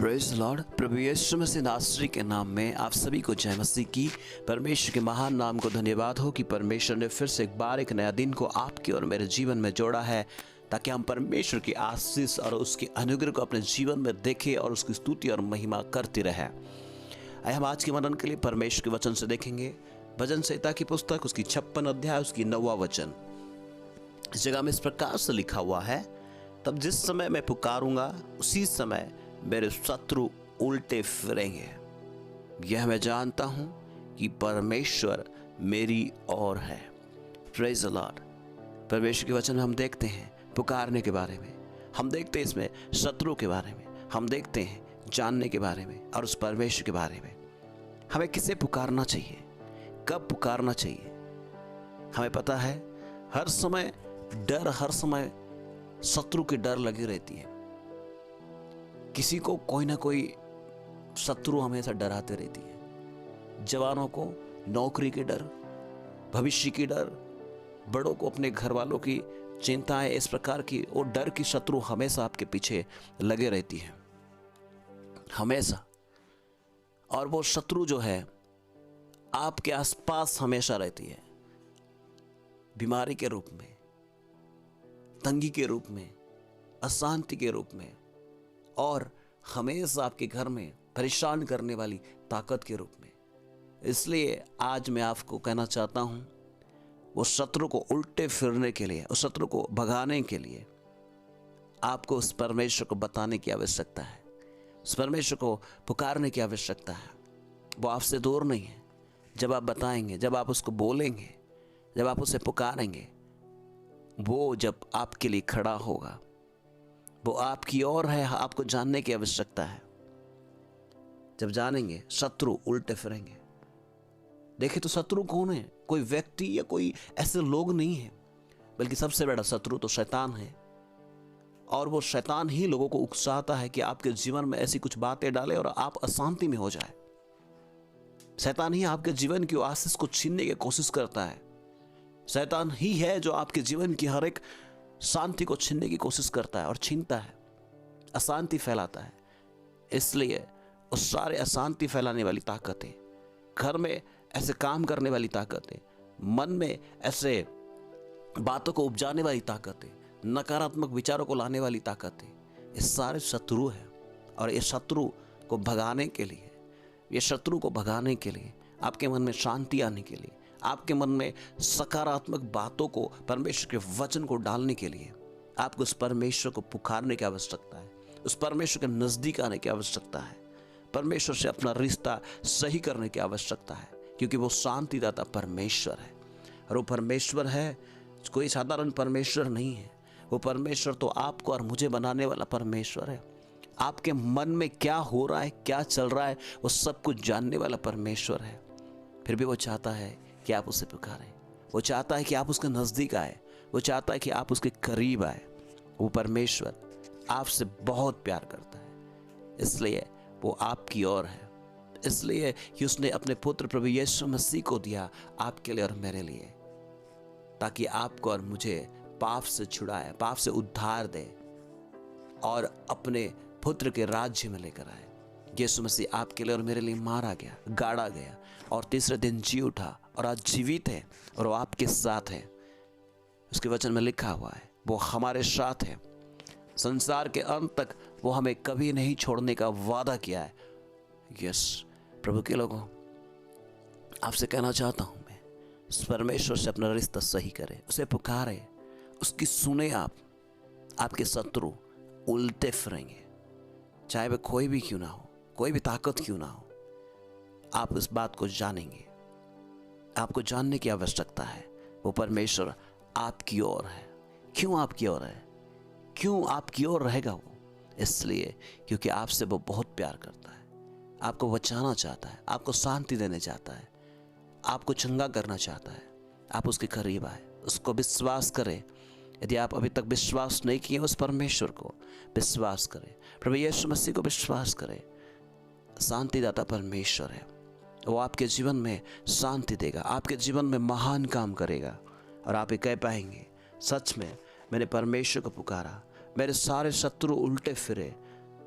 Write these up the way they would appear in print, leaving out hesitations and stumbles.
Praise Lord. प्रभु यीशु मसीह नासरी के नाम में आप सभी को जय मसीह की। परमेश्वर के महान नाम को धन्यवाद हो कि परमेश्वर ने फिर से एक बार एक नया दिन को आपके और मेरे जीवन में जोड़ा है, ताकि हम परमेश्वर की आशीष और उसके अनुग्रह को अपने जीवन में देखें और उसकी स्तुति और महिमा करते रहें। आइए हम आज के मनन के लिए परमेश्वर के वचन से देखेंगे। भजन संहिता की पुस्तक उसकी 56 अध्याय उसकी 9वां वचन। इस जगह में इस प्रकार से लिखा हुआ है, तब जिस समय मैं पुकारूंगा उसी समय मेरे शत्रु उल्टे फिरेंगे। यह मैं जानता हूं कि परमेश्वर मेरी ओर है। Praise the Lord. परमेश्वर के वचन में हम देखते हैं पुकारने के बारे में, हम देखते हैं इसमें शत्रु के बारे में, हम देखते हैं जानने के बारे में और उस परमेश्वर के बारे में। हमें किसे पुकारना चाहिए, कब पुकारना चाहिए। हमें पता है हर समय डर, हर समय शत्रु की डर लगी रहती है। किसी को कोई ना कोई शत्रु हमेशा डराते रहती है। जवानों को नौकरी के डर, भविष्य की डर, बड़ों को अपने घर वालों की चिंताएं, इस प्रकार की वो डर की शत्रु हमेशा आपके पीछे लगे रहती है, हमेशा। और वो शत्रु जो है आपके आसपास हमेशा रहती है, बीमारी के रूप में, तंगी के रूप में, अशांति के रूप में, और हमेशा आपके घर में परेशान करने वाली ताकत के रूप में। इसलिए आज मैं आपको कहना चाहता हूं, वो शत्रु को उल्टे फिरने के लिए, उस शत्रु को भगाने के लिए आपको उस परमेश्वर को बताने की आवश्यकता है, उस परमेश्वर को पुकारने की आवश्यकता है। वो आपसे दूर नहीं है। जब आप बताएंगे, जब आप उसको बोलेंगे, जब आप उसे पुकारेंगे, वो जब आपके लिए खड़ा होगा, वो आपकी ओर है। आपको जानने की आवश्यकता है। जब जानेंगे शत्रु उल्टे फिरेंगे। देखें तो शत्रु कौन है? कोई व्यक्ति या कोई ऐसे लोग नहीं है, बल्कि सबसे बड़ा शत्रु तो शैतान है। और वो शैतान ही लोगों को उकसाता है कि आपके जीवन में ऐसी कुछ बातें डाले और आप अशांति में हो जाए। शैतान ही आपके जीवन की आशीष को छीनने की कोशिश करता है। शैतान ही है जो आपके जीवन की हर एक शांति को छीनने की कोशिश करता है और छीनता है, अशांति फैलाता है। इसलिए उस सारे अशांति फैलाने वाली ताकतें, घर में ऐसे काम करने वाली ताकतें, मन में ऐसे बातों को उपजाने वाली ताकतें, नकारात्मक विचारों को लाने वाली ताकतें, ये सारे शत्रु हैं। और ये शत्रु को भगाने के लिए, आपके मन में शांति आने के लिए, आपके मन में सकारात्मक बातों को, परमेश्वर के वचन को डालने के लिए आपको उस परमेश्वर को पुकारने की आवश्यकता है, उस परमेश्वर के नज़दीक आने की आवश्यकता है, परमेश्वर से अपना रिश्ता सही करने की आवश्यकता है। क्योंकि वो शांतिदाता परमेश्वर है। और वो परमेश्वर है, कोई साधारण परमेश्वर नहीं है। वो परमेश्वर तो आपको और मुझे बनाने वाला परमेश्वर है। आपके मन में क्या हो रहा है, क्या चल रहा है, वो सब कुछ जानने वाला परमेश्वर है। फिर भी वो चाहता है कि आप उसे पुकारें। वो चाहता है कि आप उसके नज़दीक आए। वो चाहता है कि आप उसके करीब आए। वो परमेश्वर आपसे बहुत प्यार करता है, इसलिए वो आपकी ओर है। इसलिए कि उसने अपने पुत्र प्रभु यीशु मसीह को दिया आपके लिए और मेरे लिए, ताकि आपको और मुझे पाप से छुड़ाए, पाप से उद्धार दे और अपने पुत्र के राज्य में लेकर आए। यीशु मसीह आपके लिए और मेरे लिए मारा गया, गाड़ा गया और तीसरे दिन जी उठा और आज जीवित है और वो आपके साथ है। उसके वचन में लिखा हुआ है वो हमारे साथ है, संसार के अंत तक वो हमें कभी नहीं छोड़ने का वादा किया है। यस प्रभु के लोगों, आपसे कहना चाहता हूं मैं, उस परमेश्वर से अपना रिश्ता सही करें, उसे पुकारे, उसकी सुने। आपके शत्रु उल्टे फिरेंगे, चाहे वह कोई भी क्यों ना हो, कोई भी ताकत क्यों ना हो। आप इस बात को जानेंगे। आपको जानने की आवश्यकता है वो परमेश्वर आपकी ओर है। क्यों आपकी ओर है? क्यों आपकी ओर रहेगा वो? इसलिए क्योंकि आपसे वो बहुत प्यार करता है, आपको बचाना चाहता है, आपको शांति देना चाहता है, आपको चंगा करना चाहता है। आप उसके करीब आए, उसको विश्वास करें। यदि आप अभी तक विश्वास नहीं किए उस परमेश्वर को, विश्वास करें। प्रभु यीशु मसीह को विश्वास करें। शांतिदाता परमेश्वर है, वो आपके जीवन में शांति देगा, आपके जीवन में महान काम करेगा। और आप ये कह पाएंगे, सच में मैंने परमेश्वर को पुकारा, मेरे सारे शत्रु उल्टे फिरे,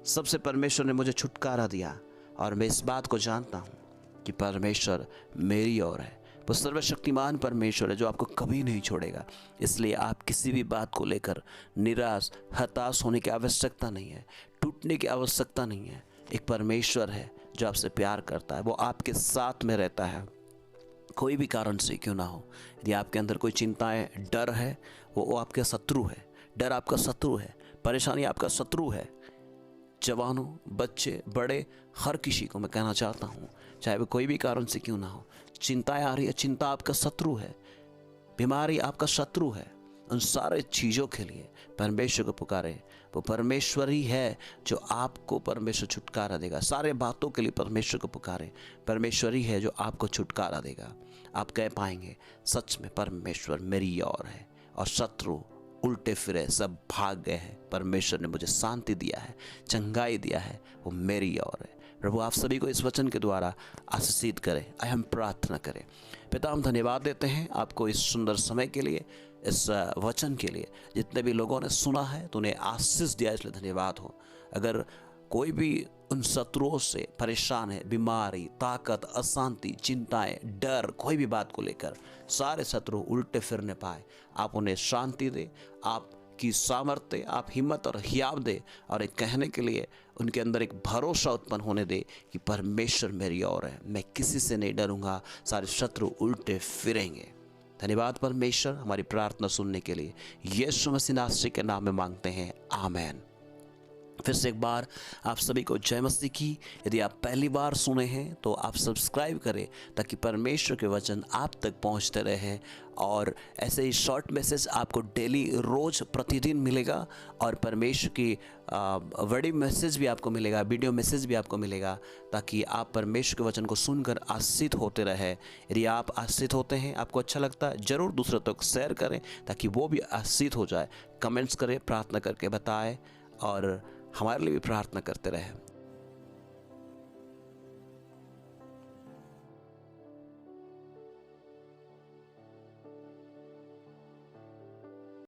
सबसे परमेश्वर ने मुझे छुटकारा दिया और मैं इस बात को जानता हूँ कि परमेश्वर मेरी ओर है। वो सर्वशक्तिमान परमेश्वर है जो आपको कभी नहीं छोड़ेगा। इसलिए आप किसी भी बात को लेकर निराश हताश होने की आवश्यकता नहीं है, टूटने की आवश्यकता नहीं है। एक परमेश्वर है जो आपसे प्यार करता है, वो आपके साथ में रहता है, कोई भी कारण से क्यों ना हो। यदि आपके अंदर कोई चिंताएं, डर है, वो आपके शत्रु है। डर आपका शत्रु है, परेशानी आपका शत्रु है। जवानों, बच्चे, बड़े, हर किसी को मैं कहना चाहता हूँ, चाहे वो कोई भी कारण से क्यों ना हो, चिंताएं आ रही है, चिंता आपका शत्रु है, बीमारी आपका शत्रु है। उन सारे चीज़ों के लिए परमेश्वर को पुकारे। वो परमेश्वर ही है जो आपको परमेश्वर छुटकारा देगा। सारे बातों के लिए परमेश्वर को पुकारे। परमेश्वर ही है जो आपको छुटकारा देगा। आप कह पाएंगे, सच में परमेश्वर मेरी ओर है और शत्रु उल्टे फिरे सब भाग गए हैं। परमेश्वर ने मुझे शांति दिया है, चंगाई दिया है, वो मेरी ओर है। प्रभु आप सभी को इस वचन के द्वारा आशीषित करें। आइए हम प्रार्थना करें। पिता, हम धन्यवाद देते हैं आपको इस सुंदर समय के लिए, इस वचन के लिए। जितने भी लोगों ने सुना है तो उन्हें आशीष दिया, इसलिए धन्यवाद हो। अगर कोई भी उन शत्रुओं से परेशान है, बीमारी, ताकत, अशांति, चिंताएं, डर, कोई भी बात को लेकर सारे शत्रु उल्टे फिरने पाए, आप उन्हें शांति दे, आपकी सामर्थ्य, आप हिम्मत और हियाव दे और एक कहने के लिए उनके अंदर एक भरोसा उत्पन्न होने दे कि परमेश्वर मेरी ओर है, मैं किसी से नहीं डरूंगा, सारे शत्रु उल्टे फिरेंगे। धन्यवाद परमेश्वर, हमारी प्रार्थना सुनने के लिए यीशु मसीह नासरी के नाम में मांगते हैं, आमेन। फिर से एक बार आप सभी को जय मसीह की। यदि आप पहली बार सुने हैं तो आप सब्सक्राइब करें ताकि परमेश्वर के वचन आप तक पहुंचते रहें और ऐसे ही शॉर्ट मैसेज आपको डेली रोज़ प्रतिदिन मिलेगा और परमेश्वर की बड़ी मैसेज भी आपको मिलेगा, वीडियो मैसेज भी आपको मिलेगा, ताकि आप परमेश्वर के वचन को सुनकर आशीषित होते रहे। यदि आप आशीषित होते हैं, आपको अच्छा लगता है, ज़रूर दूसरों तक शेयर करें ताकि वो भी आशीषित हो जाए। कमेंट्स करें, प्रार्थना करके बताएं और हमारे लिए भी प्रार्थना करते रहें।